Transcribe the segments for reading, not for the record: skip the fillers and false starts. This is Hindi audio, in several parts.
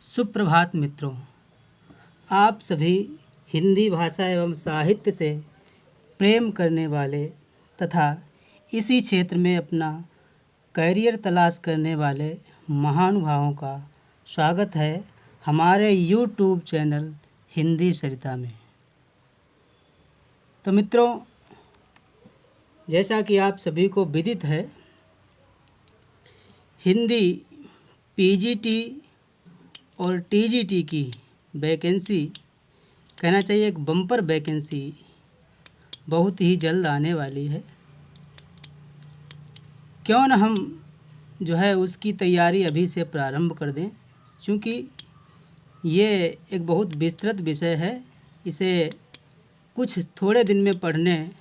सुप्रभात मित्रों, आप सभी हिंदी भाषा एवं साहित्य से प्रेम करने वाले तथा इसी क्षेत्र में अपना करियर तलाश करने वाले महानुभावों का स्वागत है हमारे YouTube चैनल हिंदी सरिता में। तो मित्रों, जैसा कि आप सभी को विदित है, हिंदी पीजीटी और टीजीटी की वैकेंसी, कहना चाहिए एक बम्पर वैकेंसी बहुत ही जल्द आने वाली है। क्यों न हम उसकी तैयारी अभी से प्रारंभ कर दें, क्योंकि ये एक बहुत विस्तृत विषय है। इसे कुछ थोड़े दिन में पढ़ने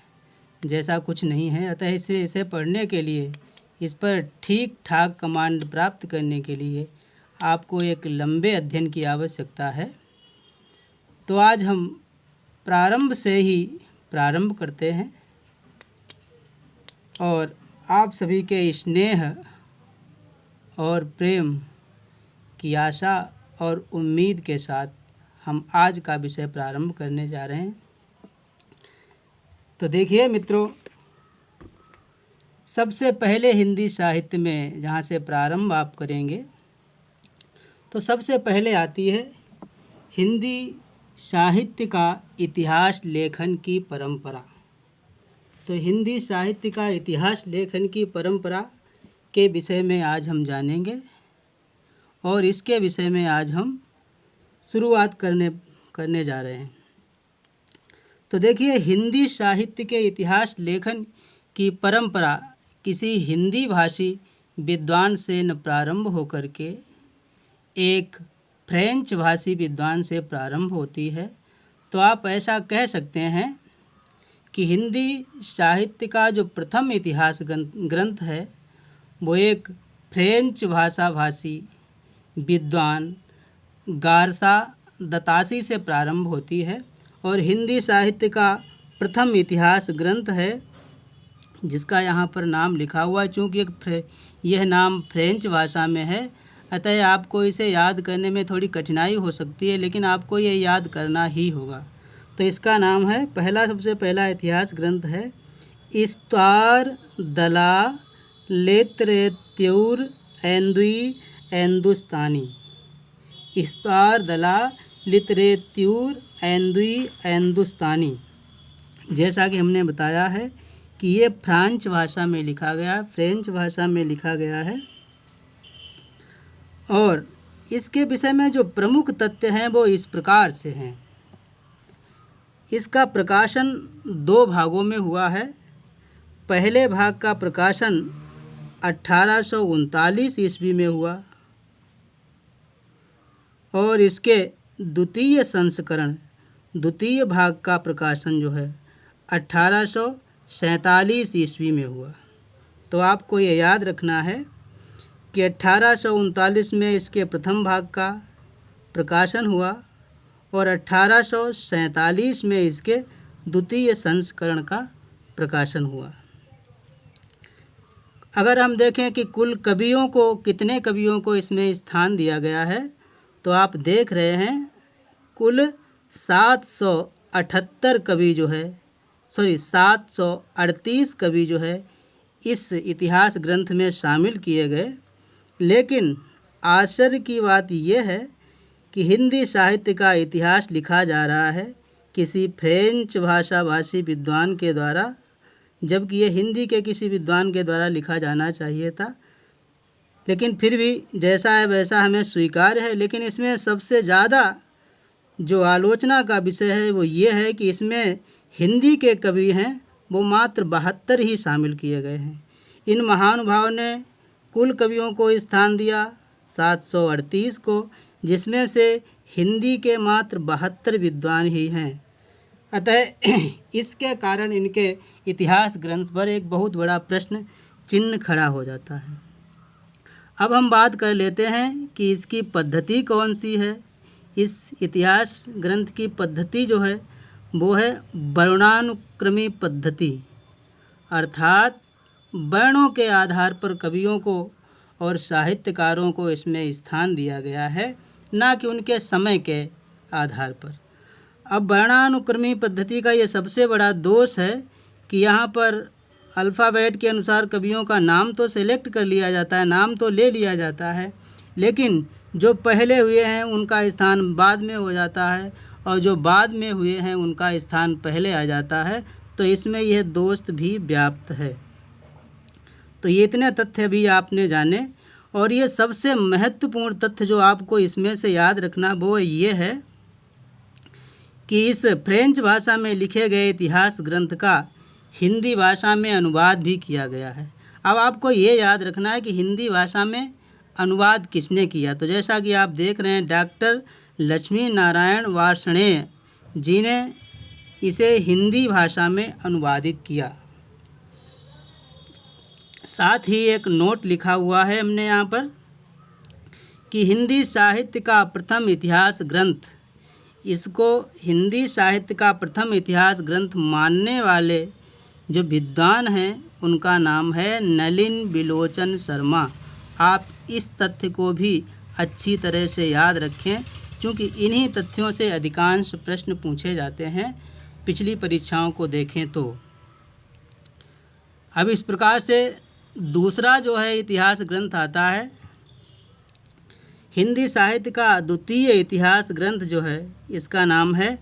जैसा कुछ नहीं है। अतः इसे पढ़ने के लिए, इस पर ठीक ठाक कमांड प्राप्त करने के लिए आपको एक लंबे अध्ययन की आवश्यकता है। तो आज हम प्रारंभ से ही प्रारंभ करते हैं और आप सभी के स्नेह और प्रेम की आशा और उम्मीद के साथ हम आज का विषय प्रारंभ करने जा रहे हैं। तो देखिए मित्रों, सबसे पहले हिंदी साहित्य में जहाँ से प्रारंभ आप करेंगे, तो सबसे पहले आती है हिंदी साहित्य का इतिहास लेखन की परंपरा। तो हिंदी साहित्य का इतिहास लेखन की परंपरा के विषय में आज हम जानेंगे और इसके विषय में आज हम शुरुआत करने जा रहे हैं। तो देखिए, हिंदी साहित्य के इतिहास लेखन की परंपरा किसी हिंदी भाषी विद्वान से न प्रारंभ होकर के एक फ्रेंच भाषी विद्वान से प्रारंभ होती है। तो आप ऐसा कह सकते हैं कि हिंदी साहित्य का जो प्रथम इतिहास ग्रंथ है वो एक फ्रेंच भाषी विद्वान गारसा दतासी से प्रारंभ होती है। और हिंदी साहित्य का प्रथम इतिहास ग्रंथ है जिसका यहाँ पर नाम लिखा हुआ है। चूँकि यह नाम फ्रेंच भाषा में है, अतः आपको इसे याद करने में थोड़ी कठिनाई हो सकती है, लेकिन आपको ये याद करना ही होगा। तो इसका नाम है, सबसे पहला इतिहास ग्रंथ है इस्तार दला लिटरेत्यूर एंदुई एंदुस्तानी। इस्तार दला लिटरेत्यूर एंदुई एंदुस्तानी। जैसा कि हमने बताया है कि ये फ्रेंच भाषा में लिखा गया है और इसके विषय में जो प्रमुख तथ्य हैं वो इस प्रकार से हैं। इसका प्रकाशन 2 भागों में हुआ है। पहले भाग का प्रकाशन 1839 ईस्वी में हुआ और इसके द्वितीय भाग का प्रकाशन 1847 ईस्वी में हुआ। तो आपको ये याद रखना है कि 1839 में इसके प्रथम भाग का प्रकाशन हुआ और 1847 में इसके द्वितीय संस्करण का प्रकाशन हुआ। अगर हम देखें कि कुल कितने कवियों को इसमें स्थान दिया गया है, तो आप देख रहे हैं कुल 738 कवि 738 कवि इस इतिहास ग्रंथ में शामिल किए गए। लेकिन आश्चर्य की बात यह है कि हिंदी साहित्य का इतिहास लिखा जा रहा है किसी फ्रेंच भाषी विद्वान के द्वारा, जबकि ये हिंदी के किसी विद्वान के द्वारा लिखा जाना चाहिए था। लेकिन फिर भी जैसा है वैसा हमें स्वीकार है। लेकिन इसमें सबसे ज़्यादा जो आलोचना का विषय है वो ये है कि इसमें हिंदी के कवि हैं वो मात्र 72 ही शामिल किए गए हैं। इन महानुभावों ने कुल कवियों को स्थान दिया 738 को, जिसमें से हिंदी के मात्र 72 विद्वान ही हैं। अतः इसके कारण इनके इतिहास ग्रंथ पर एक बहुत बड़ा प्रश्न चिन्ह खड़ा हो जाता है। अब हम बात कर लेते हैं कि इसकी पद्धति कौन सी है। इस इतिहास ग्रंथ की पद्धति वो है वर्णानुक्रमी पद्धति, अर्थात वर्णों के आधार पर कवियों को और साहित्यकारों को इसमें स्थान दिया गया है। ना कि उनके समय के आधार पर। अब वर्णानुक्रमी पद्धति का ये सबसे बड़ा दोष है कि यहाँ पर अल्फ़ाबेट के अनुसार कवियों का नाम तो सेलेक्ट कर लिया जाता है, नाम तो ले लिया जाता है, लेकिन जो पहले हुए हैं उनका स्थान बाद में हो जाता है और जो बाद में हुए हैं उनका स्थान पहले आ जाता है। तो इसमें यह दोष भी व्याप्त है। तो ये इतने तथ्य भी आपने जाने। और ये सबसे महत्वपूर्ण तथ्य जो आपको इसमें से याद रखना वो ये है कि इस फ्रेंच भाषा में लिखे गए इतिहास ग्रंथ का हिंदी भाषा में अनुवाद भी किया गया है। अब आपको ये याद रखना है कि हिंदी भाषा में अनुवाद किसने किया। तो जैसा कि आप देख रहे हैं, डॉक्टर लक्ष्मी नारायण वार्ष्णेय जी ने इसे हिंदी भाषा में अनुवादित किया। साथ ही एक नोट लिखा हुआ है हमने यहाँ पर कि हिंदी साहित्य का प्रथम इतिहास ग्रंथ, इसको हिंदी साहित्य का प्रथम इतिहास ग्रंथ मानने वाले जो विद्वान हैं उनका नाम है नलिन बिलोचन शर्मा। आप इस तथ्य को भी अच्छी तरह से याद रखें, क्योंकि इन्हीं तथ्यों से अधिकांश प्रश्न पूछे जाते हैं पिछली परीक्षाओं को देखें तो। अब इस प्रकार से दूसरा जो है इतिहास ग्रंथ आता है, हिंदी साहित्य का द्वितीय इतिहास ग्रंथ जो है इसका नाम है,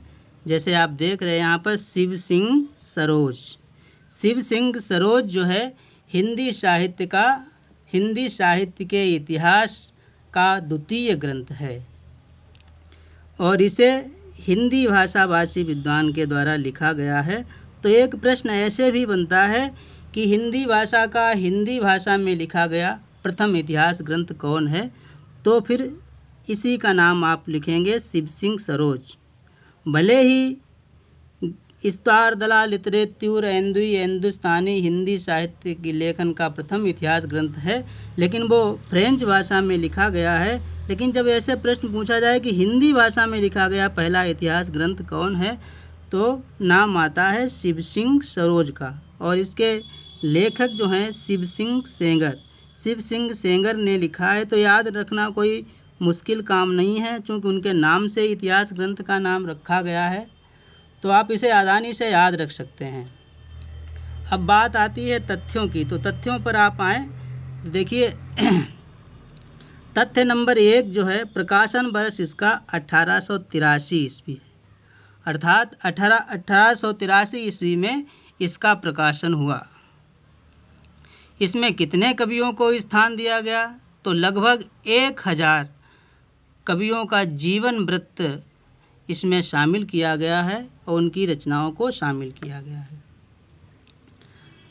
जैसे आप देख रहे हैं यहाँ पर, शिव सिंह सरोज। शिव सिंह सरोज जो है हिंदी साहित्य के इतिहास का द्वितीय ग्रंथ है और इसे हिंदी भाषा भाषी विद्वान के द्वारा लिखा गया है। तो एक प्रश्न ऐसे भी बनता है कि हिंदी भाषा का हिंदी भाषा में लिखा गया प्रथम इतिहास ग्रंथ कौन है, तो फिर इसी का नाम आप लिखेंगे शिव सिंह सरोज। भले ही इस्तार दला लिटरेत्यूर एंदुई हिंदुस्तानी हिंदी साहित्य की लेखन का प्रथम इतिहास ग्रंथ है, लेकिन वो फ्रेंच भाषा में लिखा गया है। लेकिन जब ऐसे प्रश्न पूछा जाए कि हिंदी भाषा में लिखा गया पहला इतिहास ग्रंथ कौन है, तो नाम आता है शिव सिंह सरोज का, और इसके लेखक जो हैं शिव सिंह सेंगर ने लिखा है। तो याद रखना कोई मुश्किल काम नहीं है, क्योंकि उनके नाम से इतिहास ग्रंथ का नाम रखा गया है, तो आप इसे आसानी से याद रख सकते हैं। अब बात आती है तथ्यों की, तो तथ्यों पर आप आएँ। देखिए तथ्य नंबर 1 जो है, प्रकाशन वर्ष इसका 1883 ईस्वी है, अर्थात 1883 ईस्वी में इसका प्रकाशन हुआ। इसमें कितने कवियों को स्थान दिया गया, तो लगभग 1000 कवियों का जीवन वृत्त इसमें शामिल किया गया है और उनकी रचनाओं को शामिल किया गया है।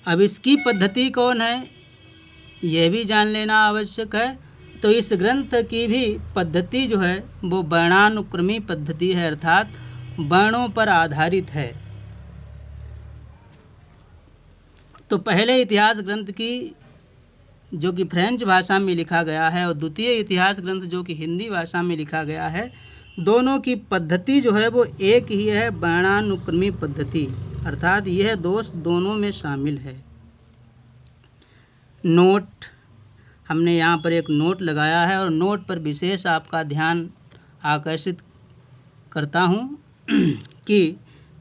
अब इसकी पद्धति कौन है, यह भी जान लेना आवश्यक है। तो इस ग्रंथ की भी पद्धति जो है वो वर्णानुक्रमी पद्धति है, अर्थात वर्णों पर आधारित है। तो पहले इतिहास ग्रंथ की जो कि फ्रेंच भाषा में लिखा गया है और द्वितीय इतिहास ग्रंथ जो कि हिंदी भाषा में लिखा गया है, दोनों की पद्धति जो है वो एक ही है, वर्णानुक्रमी पद्धति, अर्थात यह दोष दोनों में शामिल है। नोट, हमने यहाँ पर एक नोट लगाया है और नोट पर विशेष आपका ध्यान आकर्षित करता हूँ कि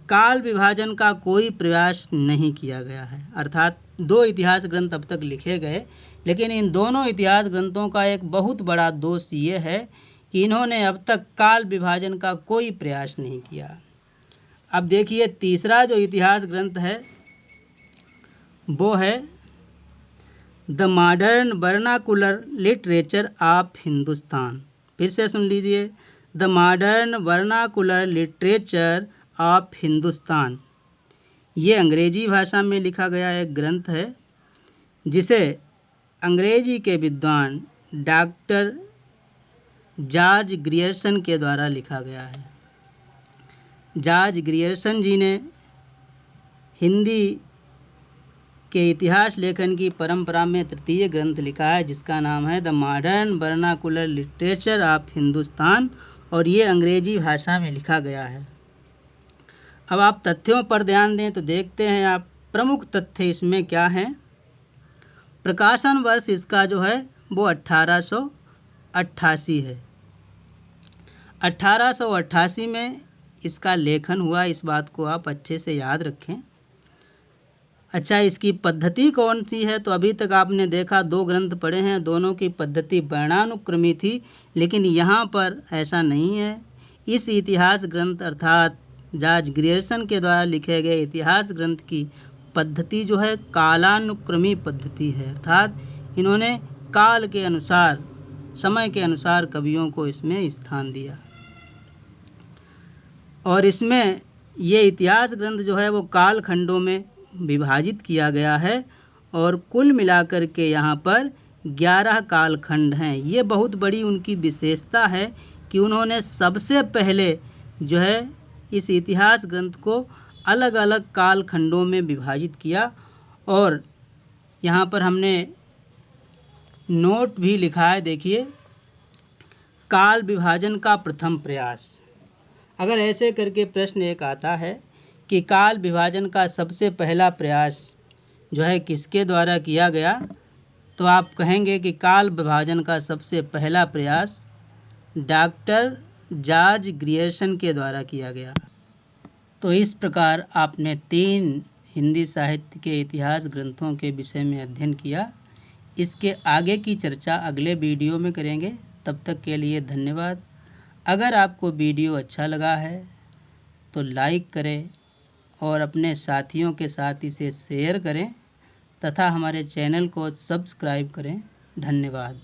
काल विभाजन का कोई प्रयास नहीं किया गया है। अर्थात 2 इतिहास ग्रंथ अब तक लिखे गए, लेकिन इन दोनों इतिहास ग्रंथों का एक बहुत बड़ा दोष ये है कि इन्होंने अब तक काल विभाजन का कोई प्रयास नहीं किया। अब देखिए तीसरा जो इतिहास ग्रंथ है वो है the modern vernacular literature of Hindustan. फिर से सुन लीजिए, the modern vernacular literature of Hindustan. ये अंग्रेजी भाषा में लिखा गया एक ग्रंथ है, जिसे अंग्रेजी के विद्वान डॉक्टर जॉर्ज ग्रियर्सन के द्वारा लिखा गया है। जॉर्ज ग्रियर्सन जी ने हिंदी के इतिहास लेखन की परंपरा में तृतीय ग्रंथ लिखा है, जिसका नाम है the modern vernacular literature of Hindustan, और ये अंग्रेजी भाषा में लिखा गया है। अब आप तथ्यों पर ध्यान दें तो देखते हैं आप प्रमुख तथ्य इसमें क्या हैं। प्रकाशन वर्ष इसका जो है वो 1888 है। 1888 में इसका लेखन हुआ, इस बात को आप अच्छे से याद रखें। अच्छा, इसकी पद्धति कौन सी है? तो अभी तक आपने देखा 2 ग्रंथ पढ़े हैं, दोनों की पद्धति वर्णानुक्रमी थी, लेकिन यहाँ पर ऐसा नहीं है। इस इतिहास ग्रंथ अर्थात जॉर्ज ग्रियर्सन के द्वारा लिखे गए इतिहास ग्रंथ की पद्धति जो है कालानुक्रमी पद्धति है, अर्थात इन्होंने काल के अनुसार, समय के अनुसार कवियों को इसमें स्थान दिया। और इसमें ये इतिहास ग्रंथ जो है वो काल खंडों में विभाजित किया गया है और कुल मिलाकर के यहाँ पर 11 कालखंड हैं। ये बहुत बड़ी उनकी विशेषता है कि उन्होंने सबसे पहले जो है इस इतिहास ग्रंथ को अलग अलग कालखंडों में विभाजित किया। और यहाँ पर हमने नोट भी लिखा है, देखिए, काल विभाजन का प्रथम प्रयास। अगर ऐसे करके प्रश्न एक आता है कि काल विभाजन का सबसे पहला प्रयास जो है किसके द्वारा किया गया, तो आप कहेंगे कि काल विभाजन का सबसे पहला प्रयास डॉक्टर जॉर्ज ग्रियर्सन के द्वारा किया गया। तो इस प्रकार आपने 3 हिंदी साहित्य के इतिहास ग्रंथों के विषय में अध्ययन किया। इसके आगे की चर्चा अगले वीडियो में करेंगे। तब तक के लिए धन्यवाद। अगर आपको वीडियो अच्छा लगा है तो लाइक करें और अपने साथियों के साथ इसे शेयर करें तथा हमारे चैनल को सब्सक्राइब करें। धन्यवाद।